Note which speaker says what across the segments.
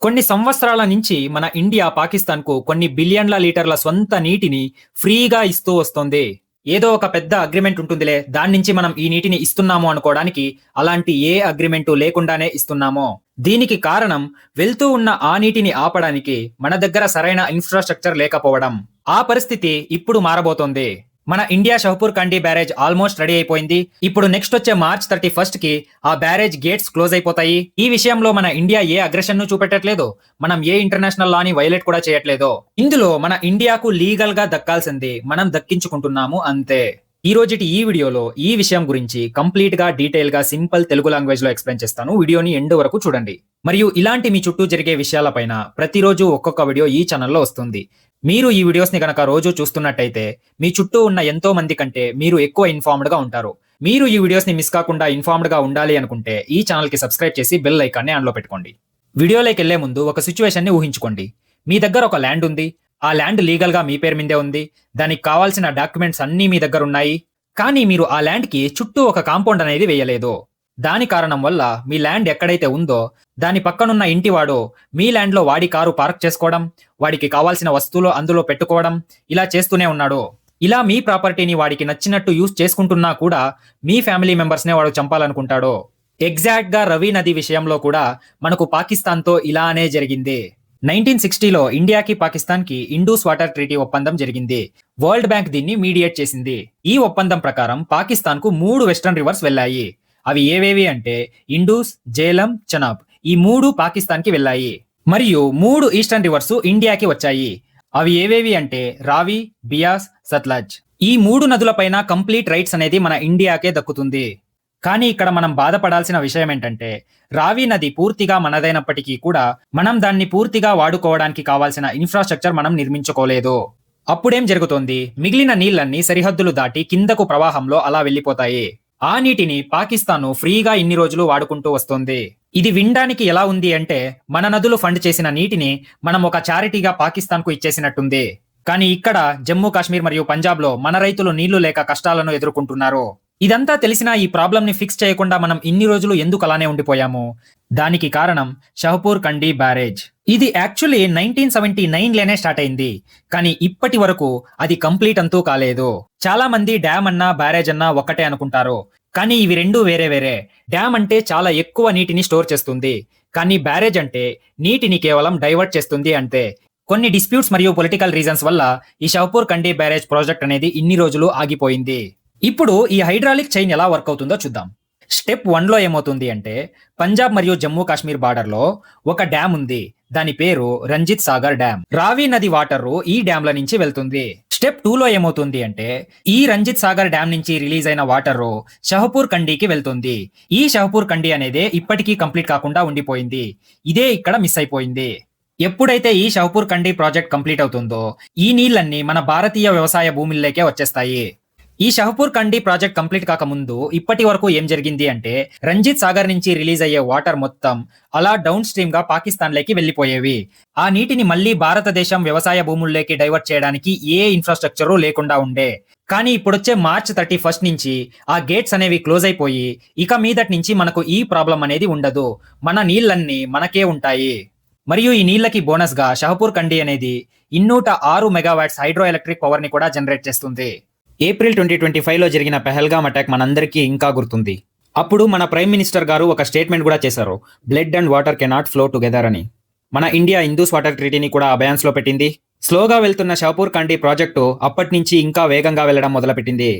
Speaker 1: కొన్ని సంవత్సరాల నుంచి మన ఇండియా పాకిస్తాన్‌కు కొన్ని బిలియన్ల లీటర్ల స్వంత నీటిని ఫ్రీగా ఇస్తూ వస్తోంది. ఏదో ఒక పెద్ద అగ్రీమెంట్ ఉంటుందిలే, దాన్నించి మనం ఈ నీటిని ఇస్తున్నాము అనుకోవడానికి అలాంటి ఏ అగ్రీమెంటు లేకుండానే ఇస్తున్నాము. దీనికి కారణం వెళ్తూ ఉన్న ఆ నీటిని ఆపడానికి మన దగ్గర సరైన ఇన్‌ఫ్రాస్ట్రక్చర్ లేకపోవడం. ఆ పరిస్థితి ఇప్పుడు మారబోతోంది. మన ఇండియా షహపూర్ కండి బ్యారేజ్ ఆల్మోస్ట్ రెడీ అయిపోయింది. ఇప్పుడు నెక్స్ట్ వచ్చే మార్చ్ 31 కి ఆ బ్యారేజ్ గేట్స్ క్లోజ్ అయిపోతాయి. ఈ విషయంలో మన ఇండియా ఏ అగ్రెషన్ ను చూపెట్టట్లేదు. మనం ఏ ఇంటర్నేషనల్ లాని వైలేట్ కూడా చేయట్లేదు. ఇందులో మన ఇండియాకు లీగల్ గా దక్కాల్సింది మనం దక్కించుకుంటున్నాము అంతే. ఈ రోజుటి ఈ వీడియోలో ఈ విషయం గురించి కంప్లీట్ గా డీటెయిల్ గా సింపుల్ తెలుగు లాంగ్వేజ్ లో ఎక్స్ప్లెయిన్ చేస్తాను. వీడియోని ఎండ్ వరకు చూడండి. మరియు ఇలాంటి మీ చుట్టూ జరిగే విషయాలపైన ప్రతిరోజు ఒక్కొక్క వీడియో ఈ ఛానల్లో వస్తుంది. మీరు ఈ వీడియోస్ ని గనక రోజు చూస్తున్నట్టయితే మీ చుట్టూ ఉన్న ఎంతో మంది కంటే మీరు ఎక్కువ ఇన్ఫార్మ్డ్ గా ఉంటారు. మీరు ఈ వీడియోస్ ని మిస్ కాకుండా ఇన్ఫార్మ్డ్ గా ఉండాలి అనుకుంటే ఈ ఛానల్ కి సబ్స్క్రైబ్ చేసి బెల్ ఐకాన్ని ఆన్ లో పెట్టుకోండి. వీడియోలోకి వెళ్లే ముందు ఒక సిచ్యువేషన్ ని ఊహించుకోండి. మీ దగ్గర ఒక ల్యాండ్ ఉంది. ఆ ల్యాండ్ లీగల్ గా మీ పేరు మీదే ఉంది. దానికి కావాల్సిన డాక్యుమెంట్స్ అన్నీ మీ దగ్గర ఉన్నాయి. కానీ మీరు ఆ ల్యాండ్ కి చుట్టూ ఒక కాంపౌండ్ అనేది వేయలేదు. దాని కారణం వల్ల మీ ల్యాండ్ ఎక్కడైతే ఉందో దాని పక్కనున్న ఇంటివాడు మీ ల్యాండ్ లో వాడి కారు పార్క్ చేసుకోవడం, వాడికి కావాల్సిన వస్తువులు అందులో పెట్టుకోవడం ఇలా చేస్తూనే ఉన్నాడు. ఇలా మీ ప్రాపర్టీని వాడికి నచ్చినట్టు యూజ్ చేసుకుంటున్నా కూడా మీ ఫ్యామిలీ మెంబర్స్ నే వాడు చంపాలనుకుంటాడు. ఎగ్జాక్ట్ గా రవి నది విషయంలో కూడా మనకు పాకిస్తాన్ తో ఇలానే జరిగింది. 1960లో ఇండియాకి పాకిస్తాన్ కి ఇండూస్ వాటర్ ట్రీటీ ఒప్పందం జరిగింది. వరల్డ్ బ్యాంక్ దీన్ని మీడియేట్ చేసింది. ఈ ఒప్పందం ప్రకారం పాకిస్తాన్ కు 3 వెస్టర్న్ రివర్స్ వెళ్ళాయి. అవి ఏవేవి అంటే ఇండూస్, జేలం, చనాబ్. ఈ 3 పాకిస్తాన్ కి వెళ్ళాయి. మరియు 3 ఈస్టర్న్ రివర్స్ ఇండియాకి వచ్చాయి. అవి ఏవేవి అంటే రావి, బియాస్, సత్లజ్. ఈ 3 నదులపైన కంప్లీట్ రైట్స్ అనేది మన ఇండియాకే దక్కుతుంది. కానీ ఇక్కడ మనం బాధపడాల్సిన విషయం ఏంటంటే రావి నది పూర్తిగా మనదైనప్పటికీ కూడా మనం దాన్ని పూర్తిగా వాడుకోవడానికి కావాల్సిన ఇన్ఫ్రాస్ట్రక్చర్ మనం నిర్మించుకోలేదు. అప్పుడేం జరుగుతోంది, మిగిలిన నీళ్లన్నీ సరిహద్దులు దాటి కిందకు ప్రవాహంలో అలా వెళ్ళిపోతాయి. ఆ నీటిని పాకిస్తాన్ ఫ్రీగా ఇన్ని రోజులు వాడుకుంటూ వస్తోంది. ఇది వినడానికి ఎలా ఉంది అంటే మన నదులు ఫండ్ చేసిన నీటిని మనం ఒక చారిటీగా పాకిస్తాన్ కు ఇచ్చేసినట్టుంది. కానీ ఇక్కడ జమ్మూ కాశ్మీర్ మరియు పంజాబ్ లో మన రైతులు నీళ్లు లేక కష్టాలను ఎదుర్కొంటున్నారు. ఇదంతా తెలిసినా ఈ ప్రాబ్లం ని ఫిక్స్ చేయకుండా మనం ఇన్ని రోజులు ఎందుకు అలానే ఉండిపోయాము? దానికి కారణం షహపూర్ కండి బ్యారేజ్. ఇది యాక్చువల్లీ 1979లోనే స్టార్ట్ అయింది. కానీ ఇప్పటి వరకు అది కంప్లీట్ అంతూ కాలేదు. చాలా మంది డ్యామ్ అన్నా బ్యారేజ్ అన్నా ఒక్కటే అనుకుంటారు. కానీ ఇవి రెండు వేరే వేరే. డ్యామ్ అంటే చాలా ఎక్కువ నీటిని స్టోర్ చేస్తుంది. కానీ బ్యారేజ్ అంటే నీటిని కేవలం డైవర్ట్ చేస్తుంది అంతే. కొన్ని డిస్ప్యూట్స్ మరియు పొలిటికల్ రీజన్స్ వల్ల ఈ షహపూర్ కండి బ్యారేజ్ ప్రాజెక్ట్ అనేది ఇన్ని రోజులు ఆగిపోయింది. ఇప్పుడు ఈ హైడ్రాలిక్ చైన్ ఎలా వర్క్ అవుతుందో చూద్దాం. స్టెప్ 1లో ఏమవుతుంది అంటే పంజాబ్ మరియు జమ్మూ కాశ్మీర్ బార్డర్ లో ఒక డ్యామ్ ఉంది. దాని పేరు రంజిత్ సాగర్ డ్యామ్. రావి నది వాటర్ ఈ డ్యామ్ల నుంచి వెళ్తుంది. స్టెప్ 2లో ఏమవుతుంది అంటే ఈ రంజిత్ సాగర్ డ్యామ్ నుంచి రిలీజ్ అయిన వాటర్ షహపూర్ కండికి వెళ్తుంది. ఈ షహపూర్ కండి అనేది ఇప్పటికీ కంప్లీట్ కాకుండా ఉండిపోయింది. ఇదే ఇక్కడ మిస్ అయిపోయింది. ఎప్పుడైతే ఈ షహపూర్ కండి ప్రాజెక్ట్ కంప్లీట్ అవుతుందో ఈ నీళ్లన్నీ మన భారతీయ వ్యవసాయ భూముల్లోకే వచ్చేస్తాయి. ఈ షహపూర్ కండి ప్రాజెక్ట్ కంప్లీట్ కాకముందు ఇప్పటి వరకు ఏం జరిగింది అంటే రంజిత్ సాగర్ నుంచి రిలీజ్ అయ్యే వాటర్ మొత్తం అలా డౌన్ స్ట్రీమ్ గా పాకిస్తాన్ లోకి వెళ్లిపోయేవి. ఆ నీటిని మళ్ళీ భారతదేశం వ్యవసాయ భూముల్లోకి డైవర్ట్ చేయడానికి ఏ ఇన్ఫ్రాస్ట్రక్చర్ లేకుండా ఉండే. కానీ ఇప్పుడొచ్చే మార్చ్ 31 నుంచి ఆ గేట్స్ అనేవి క్లోజ్ అయిపోయి ఇక మీదటి నుంచి మనకు ఈ ప్రాబ్లం అనేది ఉండదు. మన నీళ్లన్నీ మనకే ఉంటాయి. మరియు ఈ నీళ్లకి బోనస్ గా షహపూర్ కండి అనేది 206 మెగావాట్స్ హైడ్రో ఎలక్ట్రిక్ పవర్ ని కూడా జనరేట్ చేస్తుంది. ఏప్రిల్ 2025లో జరిగిన పెహల్గామ్ అటాక్ మనందరికీ ఇంకా గుర్తుంది. అప్పుడు మన ప్రైమ్ మినిస్టర్ గారు ఒక స్టేట్మెంట్ కూడా చేశారు, blood and water cannot flow together అని. మన ఇండియా ఇండూస్ వాటర్ ట్రీటీని కూడా అబయాన్స్ లో పెట్టింది. స్లోగా వెళ్తున్న షహపూర్ కండి ప్రాజెక్టు అప్పటి నుంచి ఇంకా వేగంగా వెళ్లడం మొదలుపెట్టింది.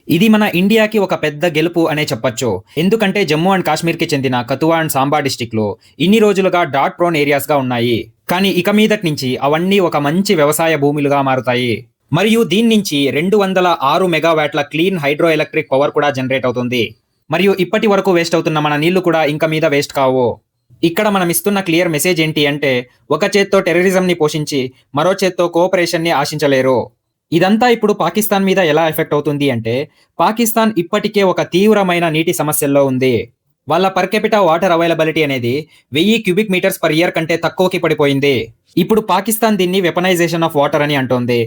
Speaker 1: ఇది మన ఇండియాకి ఒక పెద్ద గెలుపు అనే చెప్పొచ్చు. ఎందుకంటే జమ్మూ అండ్ కాశ్మీర్ కి చెందిన కతువా అండ్ సాంబా డిస్టిక్ లో ఇన్ని రోజులుగా డాట్ ప్రోన్ ఏరియాస్ గా ఉన్నాయి. కానీ ఇక మీదటి నుంచి అవన్నీ ఒక మంచి వ్యవసాయ భూములుగా మారుతాయి. మరియు దీని నుంచి 206 మెగావాట్ల క్లీన్ హైడ్రో ఎలక్ట్రిక్ పవర్ కూడా జనరేట్ అవుతుంది. మరియు ఇప్పటి వరకు వేస్ట్ అవుతున్న మన నీళ్లు కూడా ఇంకా మీద వేస్ట్ కావు. ఇక్కడ మనం ఇస్తున్న క్లియర్ మెసేజ్ ఏంటి అంటే ఒక చేత్తో టెర్రరిజం ని పోషించి మరో చేత్తో కోఆపరేషన్ ని ఆశించలేరు. ఇదంతా ఇప్పుడు పాకిస్తాన్ మీద ఎలా ఎఫెక్ట్ అవుతుంది అంటే పాకిస్తాన్ ఇప్పటికే ఒక తీవ్రమైన నీటి సమస్యల్లో ఉంది. వాళ్ళ పర్ కెపిటా వాటర్ అవైలబిలిటీ అనేది 1000 క్యూబిక్ మీటర్స్ పర్ ఇయర్ కంటే తక్కువకి పడిపోయింది. ఇప్పుడు పాకిస్తాన్ దీన్ని వెపనైజేషన్ ఆఫ్ వాటర్ అని అంటోంది.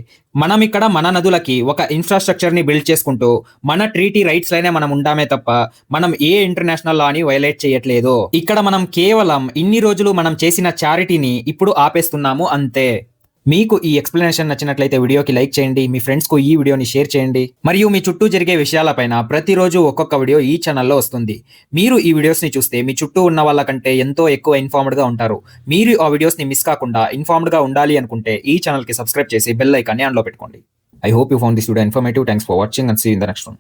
Speaker 1: మనం ఇక్కడ మన నదులకి ఒక ఇన్ఫ్రాస్ట్రక్చర్ ని బిల్డ్ చేసుకుంటూ మన ట్రీటీ రైట్స్ లోనే మనం ఉండామే తప్ప మనం ఏ ఇంటర్నేషనల్ లా ని వైలేట్ చేయట్లేదు. ఇక్కడ మనం కేవలం ఇన్ని రోజులు మనం చేసిన చారిటీని ఇప్పుడు ఆపేస్తున్నాము అంతే. మీకు ఈ ఎక్స్ప్లెనేషన్ నచ్చినట్లయితే వీడియోకి లైక్ చేయండి, మీ ఫ్రెండ్స్ కు ఈ వీడియోని షేర్ చేయండి, మరియు మీ చుట్టూ జరిగే విషయాలపైన ప్రతిరోజు ఒక్కొక్క వీడియో ఈ ఛానల్లో వస్తుంది. మీరు ఈ వీడియోస్ ని చూస్తే మీ చుట్టూ ఉన్న వాళ్ళకంటే ఎంతో ఎక్కువ ఇన్ఫార్మ్డ్ గా ఉంటారు. మీరు ఆ వీడియోస్ ని మిస్ కాకుండా ఇన్ఫార్మ్డ్ గా ఉండాలి అనుకుంటే ఈ ఛానల్ కి సబ్స్క్రైబ్ చేసి బెల్ ఐకాన్ని ఆన్ లో పెట్టుకోండి. I hope you found this video informative. Thanks for watching and see in the next one.